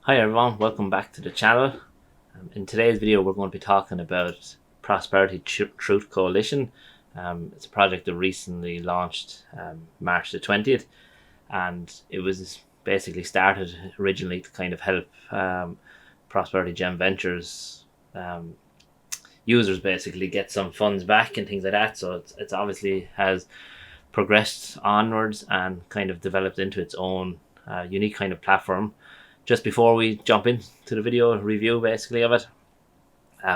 Hi everyone, welcome back to the channel. In today's video we're going to be talking about Prosperity Truth Coalition. It's a project that recently launched March the 20th, and it was basically started originally to kind of help Prosperity Gem Ventures users basically get some funds back and things like that. So it's obviously has progressed onwards and kind of developed into its own unique kind of platform. Just before we jump into the video review basically of it,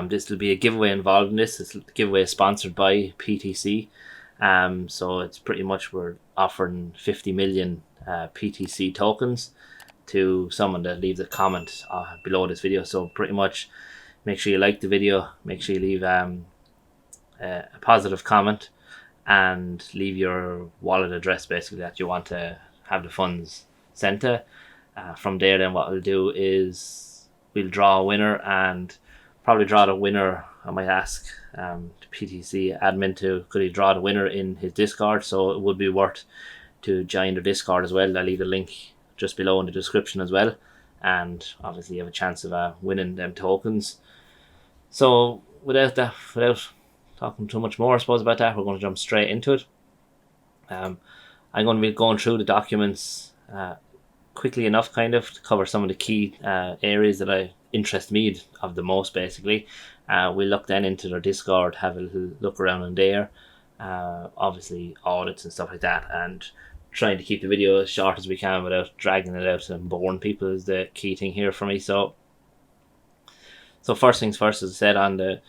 this will be a giveaway involved in this. This giveaway is sponsored by PTC. So it's pretty much we're offering 50 million PTC tokens to someone that leaves a comment below this video. So pretty much make sure you like the video, make sure you leave a positive comment and leave your wallet address basically that you want to have the funds sent to. From there, then what we'll do is we'll draw a winner, and probably draw the winner. I might ask the PTC admin could he draw the winner in his Discord, so it would be worth to join the Discord as well. I'll leave a link just below in the description as well, and obviously you have a chance of winning them tokens. So without talking too much more I suppose about that, we're going to jump straight into it. I'm going to be going through the documents quickly enough kind of to cover some of the key areas that interest me of the most basically. We'll look then into their Discord, have a little look around in there, obviously audits and stuff like that, and trying to keep the video as short as we can without dragging it out and boring people is the key thing here for me. So first things first, as I said, on the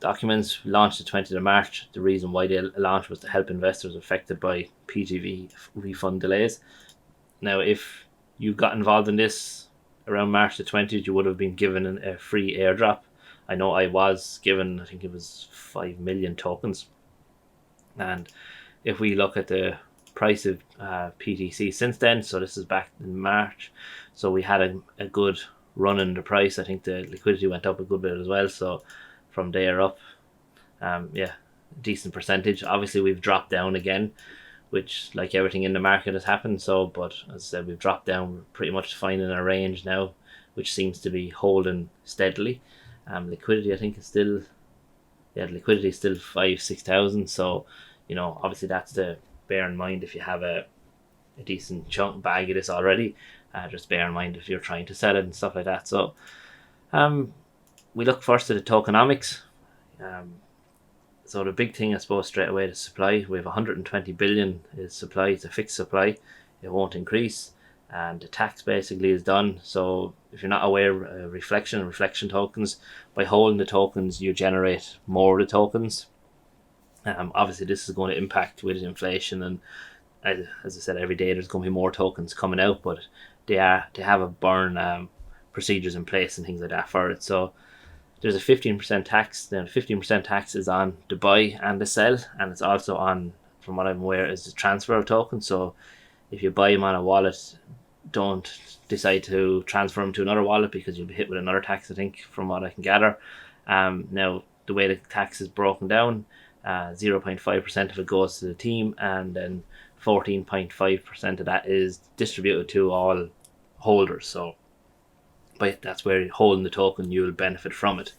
documents launched the 20th of March. The reason why they launched was to help investors affected by PGV refund delays. Now if you got involved in this around March the 20th, you would have been given a free airdrop. I know I was given, I think it was 5 million tokens. And if we look at the price of PTC since then, so this is back in March, so we had a good run in the price. I think the liquidity went up a good bit as well, so from there up, decent percentage. Obviously we've dropped down again, which like everything in the market has happened. So but as I said, we've dropped down. We're pretty much finding a range now which seems to be holding steadily. Liquidity I think is still, the liquidity is still 5,000-6,000, so obviously that's to bear in mind if you have a decent chunk bag of this already. Just bear in mind if you're trying to sell it and stuff like that. So we look first at the tokenomics. So the big thing I suppose straight away, the supply. We have 120 billion is supply. It's a fixed supply, it won't increase, and the tax basically is done. So if you're not aware, reflection tokens, by holding the tokens you generate more of the tokens. Obviously this is going to impact with inflation, and as I said, every day there's going to be more tokens coming out, but they have a burn procedures in place and things like that for it. So there's a 15% tax. Then 15% tax is on the buy and the sell, and it's also on, from what I'm aware, is the transfer of tokens. So if you buy them on a wallet, don't decide to transfer them to another wallet because you'll be hit with another tax, I think, from what I can gather. Now the way the tax is broken down, 0.5% of it goes to the team, and then 14.5% of that is distributed to all holders. So but that's where you're holding the token, you'll benefit from it.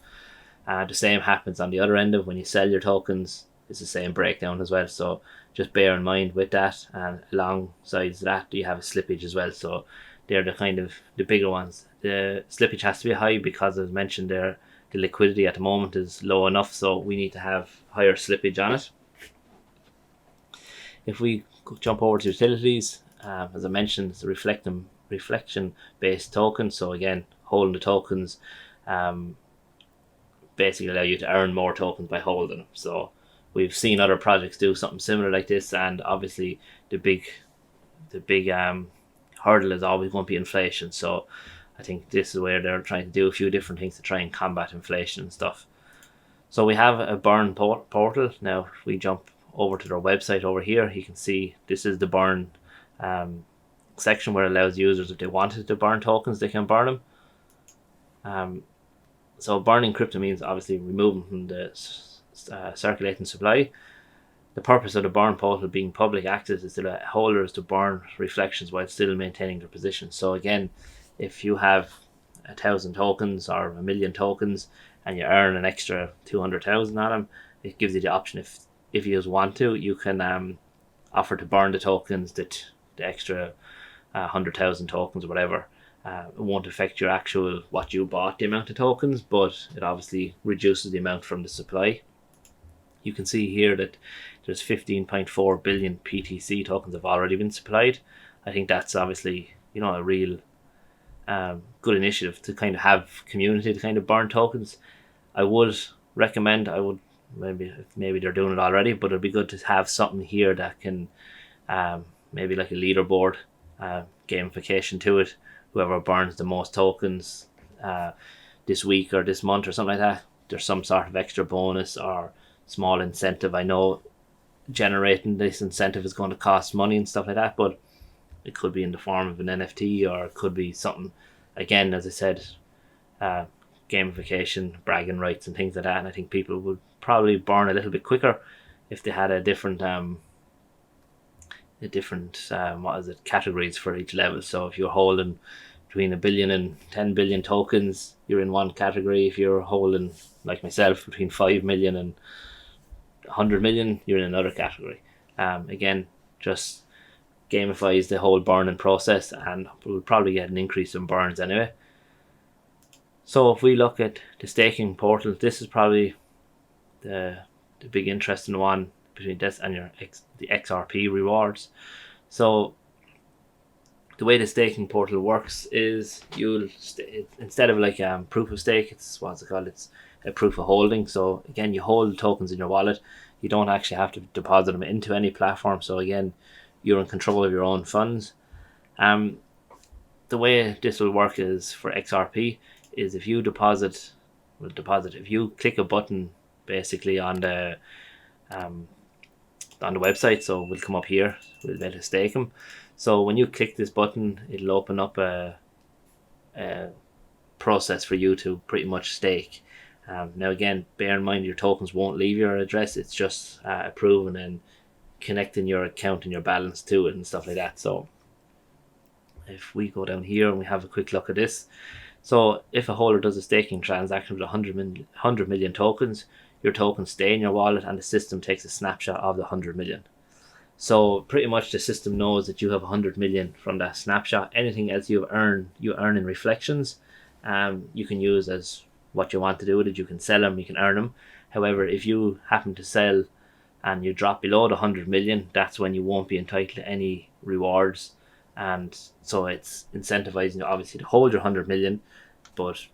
The same happens on the other end of when you sell your tokens. It's the same breakdown as well, so just bear in mind with that. And alongside that you have a slippage as well, so they're the kind of the bigger ones. The slippage has to be high because, as mentioned there, the liquidity at the moment is low enough, so we need to have higher slippage on it. If we jump over to utilities, as I mentioned, it's a reflection based token. So again, holding the tokens basically allow you to earn more tokens by holding them. So we've seen other projects do something similar like this, and obviously the big hurdle is always going to be inflation. So I think this is where they're trying to do a few different things to try and combat inflation and stuff. So we have a burn portal. Now if we jump over to their website over here, you can see this is the burn section where it allows users, if they wanted to burn tokens, they can burn them. So burning crypto means obviously removing from the circulating supply. The purpose of the burn portal being public access is to let holders to burn reflections while still maintaining their position. So again, if you have 1,000 tokens or 1,000,000 tokens and you earn an extra 200,000 on them, it gives you the option, if you just want to, you can offer to burn the tokens, that the extra 100,000 tokens or whatever. It won't affect your actual what you bought, the amount of tokens, but it obviously reduces the amount from the supply. You can see here that there's 15.4 billion PTC tokens have already been supplied. I think that's obviously, a real good initiative to kind of have community to kind of burn tokens. I would recommend, maybe they're doing it already, but it'd be good to have something here that can maybe like a leaderboard, gamification to it. Whoever burns the most tokens this week or this month or something like that, there's some sort of extra bonus or small incentive. I know generating this incentive is going to cost money and stuff like that, but it could be in the form of an NFT, or it could be something, again, as I said, gamification, bragging rights and things like that. And I think people would probably burn a little bit quicker if they had a different categories for each level. So if you're holding between 1 billion and 10 billion tokens, you're in one category. If you're holding, like myself, between 5 million and 100 million, you're in another category. Again, just gamifies the whole burning process, and we'll probably get an increase in burns anyway. So if we look at the staking portal, this is probably the big interesting one between this and the XRP rewards. So the way the staking portal works is instead of like proof of stake, it's it's a proof of holding. So again, you hold tokens in your wallet. You don't actually have to deposit them into any platform. So again, you're in control of your own funds. The way this will work is for XRP is if you if you click a button basically on the website, so we'll come up here, we'll be able to stake them. So when you click this button, it'll open up a process for you to pretty much stake. Now again, bear in mind your tokens won't leave your address. It's just approving and connecting your account and your balance to it and stuff like that. So if we go down here and we have a quick look at this, so if a holder does a staking transaction with 100 million tokens, your tokens stay in your wallet and the system takes a snapshot of the 100 million. So pretty much the system knows that you have 100 million from that snapshot. Anything else you earn in reflections, you can use as what you want to do with it. You can sell them, you can earn them. However, if you happen to sell and you drop below the 100 million, that's when you won't be entitled to any rewards. And so it's incentivizing you obviously to hold your 100 million, but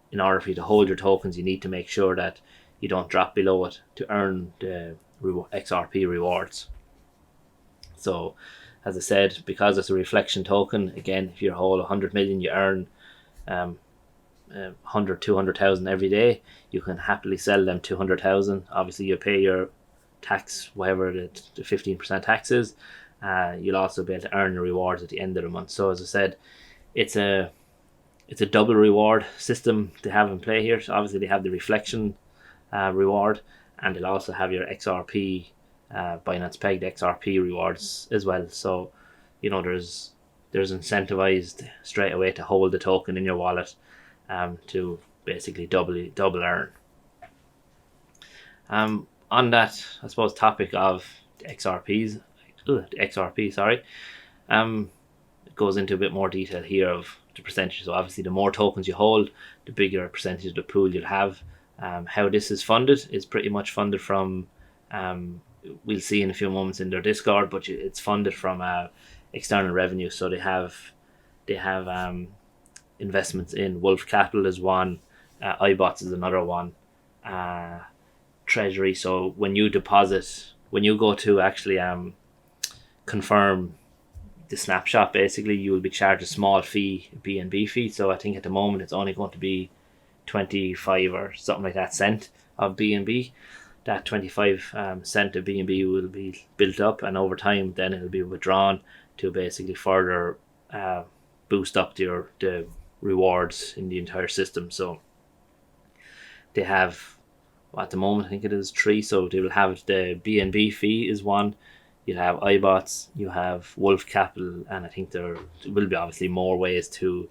in order for you to hold your tokens, you need to make sure that you don't drop below it to earn the XRP rewards. So as I said, because it's a reflection token, again, if you hold 100 million, you earn 100, 200,000 every day. You can happily sell them 200,000. Obviously you pay your tax, whatever the 15% tax is. You'll also be able to earn your rewards at the end of the month. So as I said, it's a double reward system they have in play here. So obviously they have the reflection reward, and they'll also have your XRP BINANCE pegged XRP rewards as well. So there's incentivized straight away to hold the token in your wallet to basically double earn. On that, I suppose, topic of the XRP, it goes into a bit more detail here of the percentage. So obviously the more tokens you hold, the bigger percentage of the pool you'll have. How this is funded is pretty much funded from, we'll see in a few moments in their Discord, but it's funded from external revenue. So they have investments in Wolf Capital is one, iBots is another one, Treasury. So when you go to actually confirm the snapshot, basically you will be charged a small fee, BNB fee. So I think at the moment it's only going to be 25 or something like that cent of BNB. That 25 cent of BNB will be built up, and over time then it'll be withdrawn to basically further boost up the rewards in the entire system. So they have, at the moment I think it is 3. So they will have the BNB fee is one, you have iBots, you have Wolf Capital, and I think there will be obviously more ways to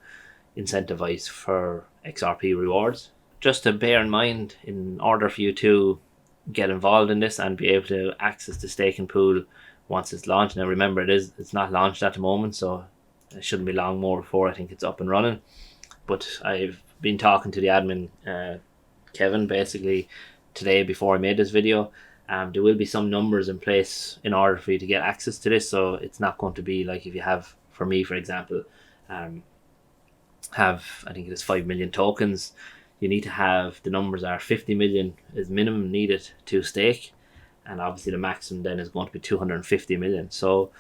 incentivized for XRP rewards. Just to bear in mind, in order for you to get involved in this and be able to access the staking pool once it's launched. Now remember, it's not launched at the moment, so it shouldn't be long more before I think it's up and running. But I've been talking to the admin, Kevin, basically today before I made this video. There will be some numbers in place in order for you to get access to this, so it's not going to be like if you have, for me for example, have, I think it is 5 million tokens. You need to have, the numbers are 50 million is minimum needed to stake, and obviously the maximum then is going to be 250 million. So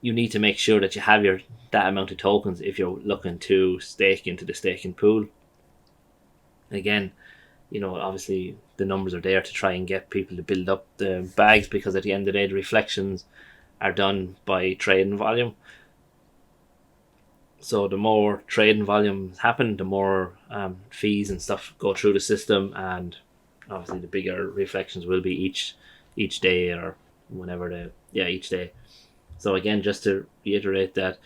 you need to make sure that you have that amount of tokens if you're looking to stake into the staking pool. Again, obviously the numbers are there to try and get people to build up the bags, because at the end of the day the reflections are done by trading volume. So the more trading volumes happen, the more fees and stuff go through the system, and obviously the bigger reflections will be each day, or whenever each day. So again, just to reiterate that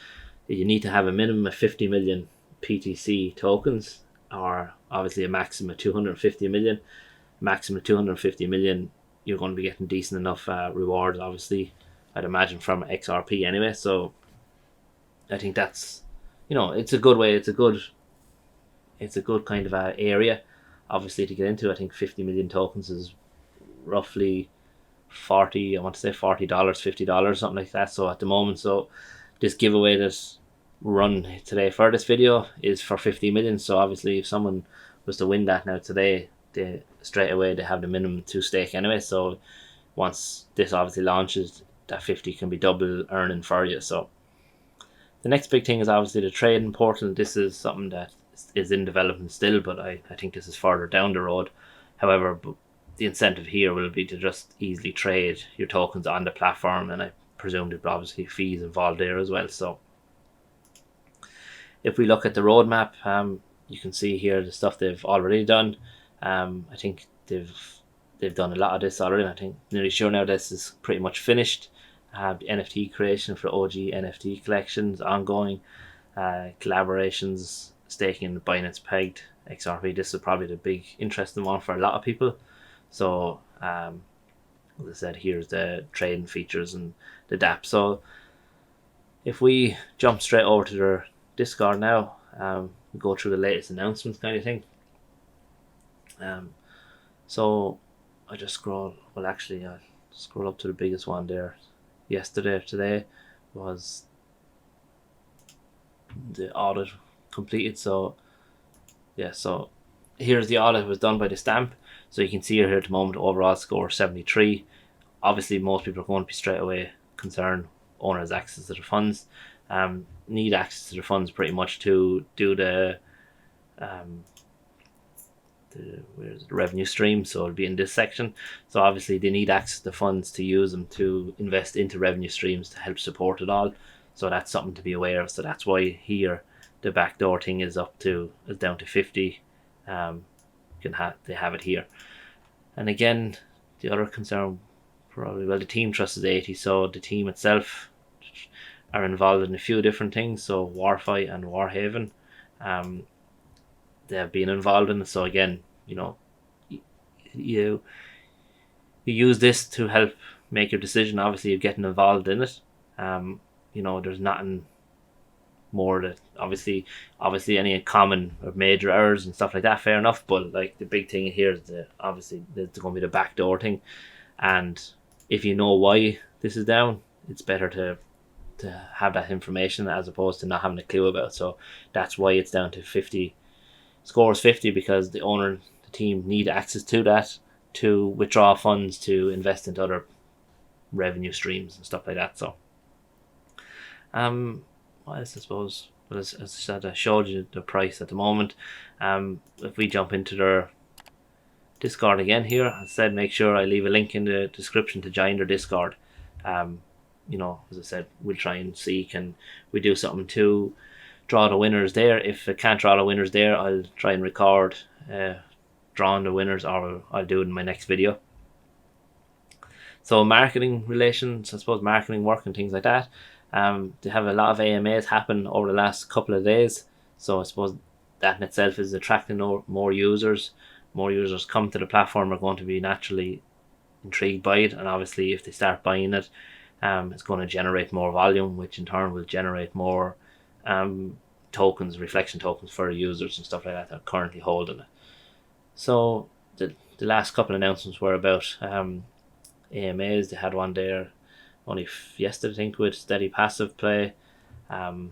you need to have a minimum of 50 million PTC tokens, or obviously a maximum of 250 million. Maximum of 250 million, you're going to be getting decent enough rewards, obviously, I'd imagine, from XRP anyway. So I think that's, it's a good way, it's a good kind of area, obviously, to get into. I think 50 million tokens is roughly $40, $50, something like that. So at the moment, so this giveaway that's run today for this video is for 50 million. So obviously if someone was to win that now today, straight away they have the minimum to stake anyway. So once this obviously launches, that 50 can be double earning for you. So the next big thing is obviously the trading portal. This is something that is in development still, but I think this is further down the road. However, the incentive here will be to just easily trade your tokens on the platform, and I presume there's obviously fees involved there as well. So if we look at the roadmap, you can see here the stuff they've already done. I think they've done a lot of this already, and I think nearly sure now this is pretty much finished. The NFT creation for OG NFT collections ongoing, collaborations, staking the BINANCE pegged XRP. This is probably the big interesting one for a lot of people. So as I said, here's the trading features and the dApp. So if we jump straight over to their Discord now, we go through the latest announcements kind of thing. So I just scroll, well actually I'll scroll up to the biggest one there. Today was the audit completed. So yeah, so here's the audit. It was done by the stamp. So you can see here at the moment, overall score 73. Obviously most people are going to be straight away concerned owners access to the funds. Need access to the funds pretty much to do the revenue stream, so it'll be in this section. So obviously they need access to funds to use them to invest into revenue streams to help support it all. So that's something to be aware of. So that's why here the backdoor thing is down to 50. They have it here. And again, the other concern probably, well, the team trust is 80. So the team itself are involved in a few different things. So Warfi and Warhaven, they have been involved in it. So again, you use this to help make your decision. Obviously you're getting involved in it. There's nothing more that obviously any common or major errors and stuff like that, fair enough, but like the big thing here is obviously there's going to be the backdoor thing, and if you know why this is down, it's better to have that information as opposed to not having a clue about it. So that's why it's down to 50. Scores 50 because the owner, the team, need access to that to withdraw funds to invest into other revenue streams and stuff like that. So what else, I suppose? Well, as I said, I showed you the price at the moment. If we jump into their Discord again here, I said make sure I leave a link in the description to join their Discord. As I said, we'll try and see, can we do something to draw the winners there. If I can't draw the winners there, I'll try and record drawing the winners, or I'll do it in my next video. So marketing relations, I suppose, marketing work and things like that. They have a lot of AMAs happen over the last couple of days. So I suppose that in itself is attracting more users. More users come to the platform are going to be naturally intrigued by it, and obviously if they start buying it, it's going to generate more volume, which in turn will generate more tokens, reflection tokens for users and stuff like that are currently holding it. So the last couple of announcements were about AMAs. They had one there only yesterday, I think, with steady passive play. What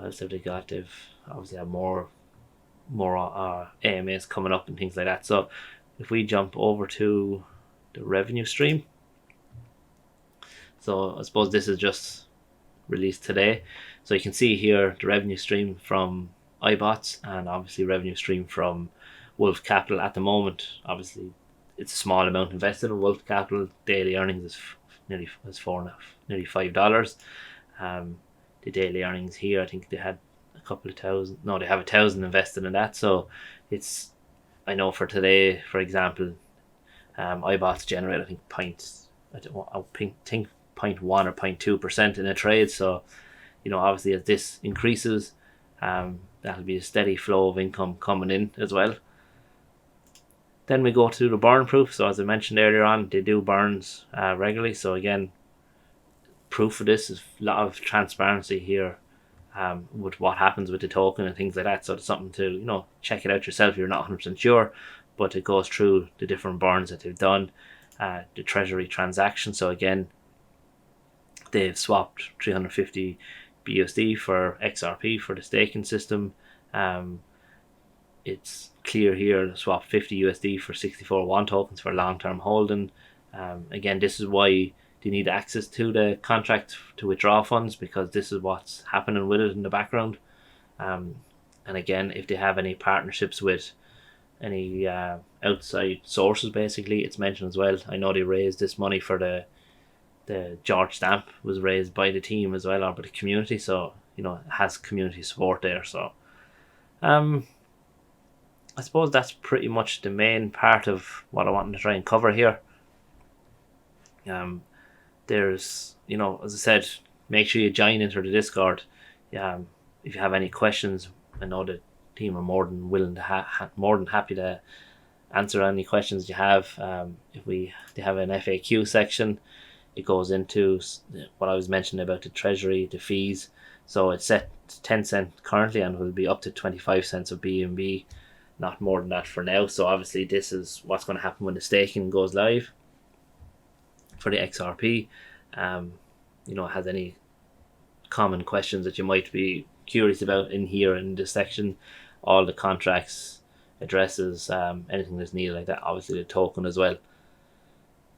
else have they got? They've obviously had more AMAs coming up and things like that. So if we jump over to the revenue stream, so I suppose this is just released today. So you can see here the revenue stream from iBots and obviously revenue stream from Wolf Capital at the moment. Obviously it's a small amount invested in Wolf Capital. Daily earnings is nearly $5. The daily earnings here, I think they had a couple of thousand. No, they have 1,000 invested in that. So it's, I know for today, for example, iBots generate I think 0.1 or 0.2% in a trade. So obviously as this increases, that'll be a steady flow of income coming in as well. Then we go to the burn proof. So as I mentioned earlier on, they do burns regularly. So again, proof of this is a lot of transparency here with what happens with the token and things like that. So it's something to check it out yourself if you're not 100% sure, but it goes through the different burns that they've done, the treasury transaction. So again, they've swapped 350 BUSD for XRP for the staking system. It's clear here, swap 50 USD for 64 WAN tokens for long-term holding. Again, this is why they need access to the contract to withdraw funds, because this is what's happening with it in the background. And again, if they have any partnerships with any outside sources, basically, it's mentioned as well. I know they raised this money for the George Stamp was raised by the team as well, or by the community, so it has community support there. So I suppose that's pretty much the main part of what I wanted to try and cover here. There's, as I said, make sure you join into the Discord. If you have any questions, I know the team are more than willing to more than happy to answer any questions you have. They have an FAQ section. It goes into what I was mentioning about the treasury, the fees. So it's set to 10 cents currently and will be up to 25 cents of BNB, not more than that for now. So obviously this is what's going to happen when the staking goes live for the XRP. Has any common questions that you might be curious about in here in this section, all the contracts, addresses, anything that's needed like that, obviously the token as well.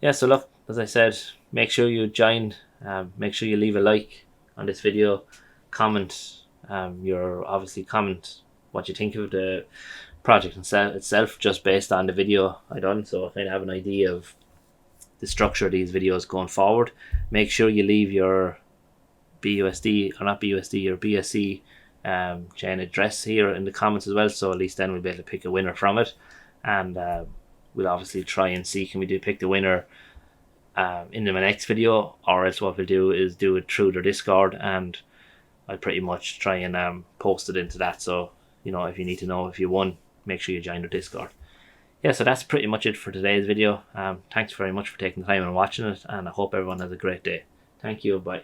Yeah, so look, as I said, make sure you join, make sure you leave a like on this video, comment comment what you think of the project itself just based on the video I done, so I kind of have an idea of the structure of these videos going forward. Make sure you leave your BUSD, or not BUSD, your BSC chain address here in the comments as well, so at least then we'll be able to pick a winner from it, and we'll obviously try and see can we pick the winner in the next video, or else what we'll do is do it through their Discord, and I'll pretty much try and post it into that. So if you need to know if you won, make sure you join the Discord. Yeah, so that's pretty much it for today's video. Thanks very much for taking the time and watching it, and I hope everyone has a great day. Thank you, bye.